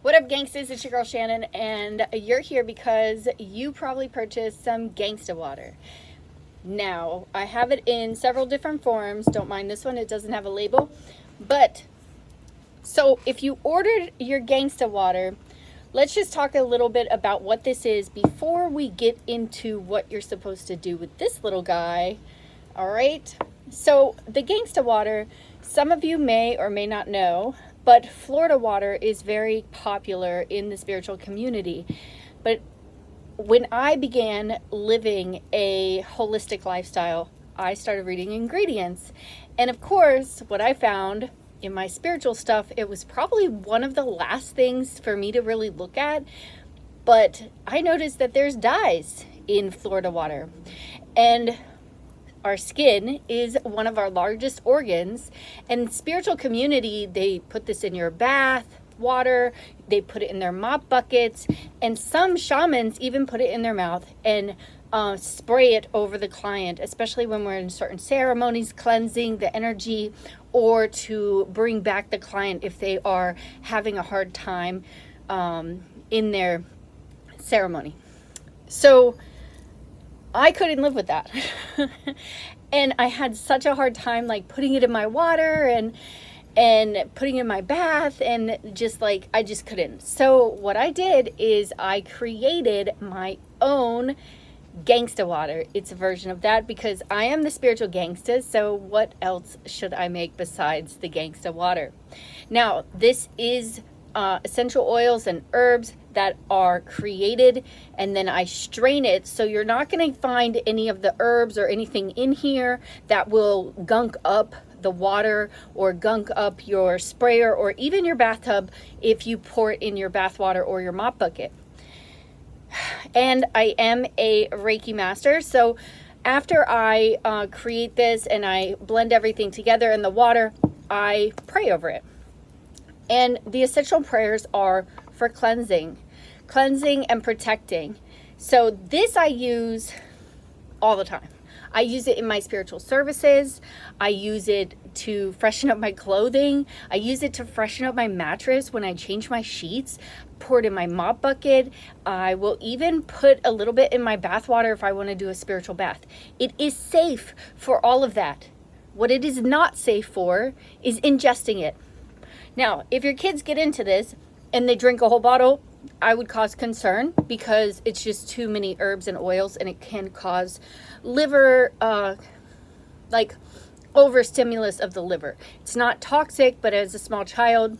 What up, gangsters? It's your girl Shannon, and you're here because you probably purchased some Gangsta Water. Now, I have it in several different forms. Don't mind this one, it doesn't have a label. But, so if you ordered your Gangsta Water, let's just talk a little bit about what this is before we get into what you're supposed to do with this little guy. All right? So, the Gangsta Water, some of you may or may not know, but Florida water is very popular in the spiritual community. But when I began living a holistic lifestyle, I started reading ingredients. And of course, what I found in my spiritual stuff, it was probably one of the last things for me to really look at. But I noticed that there's dyes in Florida water. And our skin is one of our largest organs, and spiritual community, they put this in your bath water, they put it in their mop buckets, and some shamans even put it in their mouth and spray it over the client, especially when we're in certain ceremonies, cleansing the energy, or to bring back the client if they are having a hard time in their ceremony. So I couldn't live with that. And I had such a hard time like putting it in my water and putting it in my bath, and just like I just couldn't. So what I did is I created my own Gangsta Water. It's a version of that because I am the spiritual gangsta, so what else should I make besides the Gangsta Water? Now, this is essential oils and herbs that are created, and then I strain it, so you're not going to find any of the herbs or anything in here that will gunk up the water or gunk up your sprayer or even your bathtub if you pour it in your bath water or your mop bucket. And I am a Reiki master, so after I create this and I blend everything together in the water, I pray over it. And the essential prayers are for cleansing and protecting. So this I use all the time. I use it in my spiritual services. I use it to freshen up my clothing. I use it to freshen up my mattress when I change my sheets. Pour it in my mop bucket. I will even put a little bit in my bath water if I want to do a spiritual bath. It is safe for all of that. What it is not safe for is ingesting it. Now, if your kids get into this and they drink a whole bottle, I would cause concern because it's just too many herbs and oils, and it can cause liver, like overstimulus of the liver. It's not toxic, but as a small child,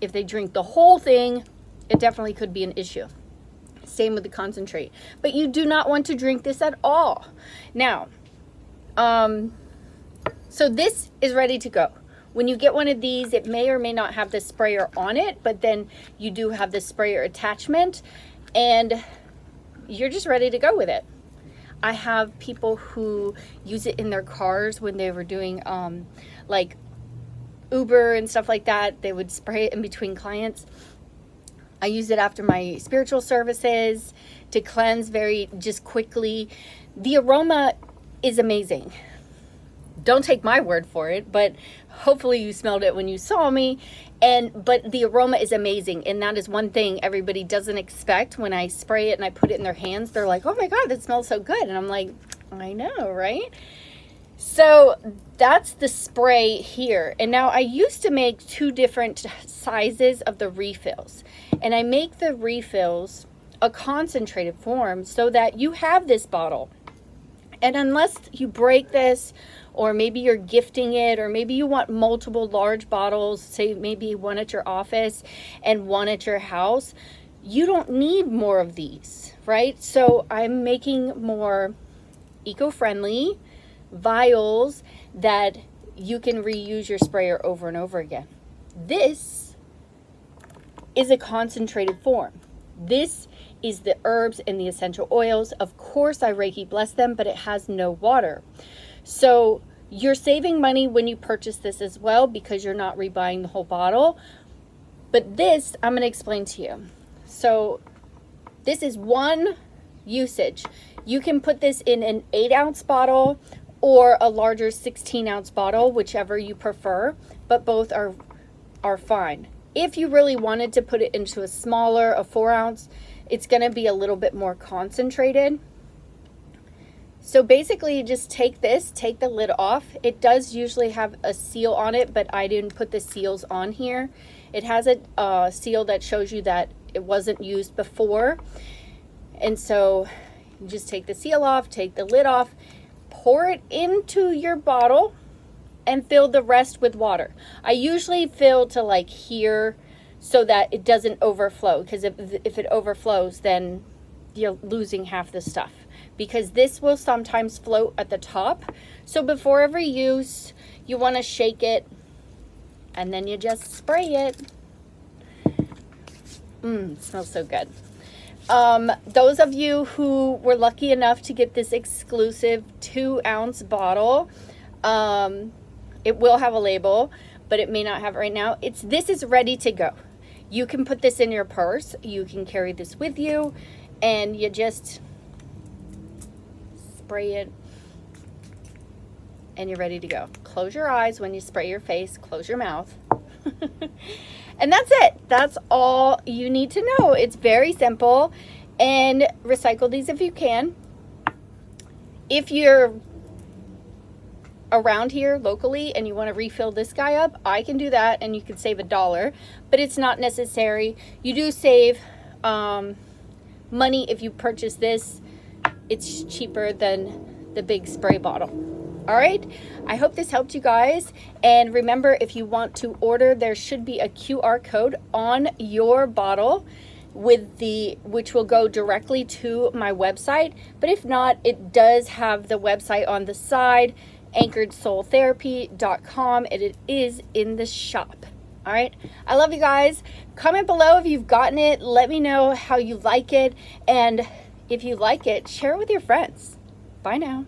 if they drink the whole thing, it definitely could be an issue. Same with the concentrate. But you do not want to drink this at all. Now, so this is ready to go. When you get one of these, it may or may not have the sprayer on it, but then you do have the sprayer attachment, and you're just ready to go with it. I have people who use it in their cars when they were doing like Uber and stuff like that. They would spray it in between clients. I use it after my spiritual services to cleanse very just quickly. The aroma is amazing. Don't take my word for it, but hopefully you smelled it when you saw me. But the aroma is amazing, and that is one thing everybody doesn't expect. When I spray it and I put it in their hands, they're like, oh my God, that smells so good. And I'm like, I know, right? So that's the spray here. And now I used to make 2 different sizes of the refills, and I make the refills a concentrated form so that you have this bottle. And unless you break this, or maybe you're gifting it, or maybe you want multiple large bottles, say maybe one at your office and one at your house, you don't need more of these, right? So I'm making more eco-friendly vials that you can reuse your sprayer over and over again. This is a concentrated form. This is the herbs and the essential oils. Of course, I Reiki bless them, but it has no water. So you're saving money when you purchase this as well because you're not rebuying the whole bottle. But this, I'm going to explain to you. So this is one usage. You can put this in an 8-ounce bottle or a larger 16-ounce bottle, whichever you prefer, but both are fine. If you really wanted to put it into a smaller, a 4 ounce, it's going to be a little bit more concentrated. So basically you just take this, take the lid off. It does usually have a seal on it, but I didn't put the seals on here. It has a seal that shows you that it wasn't used before. And so you just take the seal off, take the lid off, pour it into your bottle, and fill the rest with water. I usually fill to like here so that it doesn't overflow, because if it overflows, then you're losing half the stuff, because this will sometimes float at the top. So before every use, you want to shake it, and then you just spray it. It smells so good. Those of you who were lucky enough to get this exclusive 2 ounce bottle, it will have a label, but it may not have it right now. This is ready to go. You can put this in your purse. You can carry this with you, and you just spray it, and you're ready to go. Close your eyes when you spray your face. Close your mouth. And that's it. That's all you need to know. It's very simple. And recycle these if you can. If you're around here locally and you want to refill this guy up, I can do that, and you can save $1, but it's not necessary. You do save money if you purchase this. It's cheaper than the big spray bottle. All right, I hope this helped you guys. And remember, if you want to order, there should be a QR code on your bottle which will go directly to my website. But if not, it does have the website on the side, anchoredsoultherapy.com, and it is in the shop. All right, I love you guys. Comment below if you've gotten it. Let me know how you like it, and if you like it, share it with your friends. Bye now.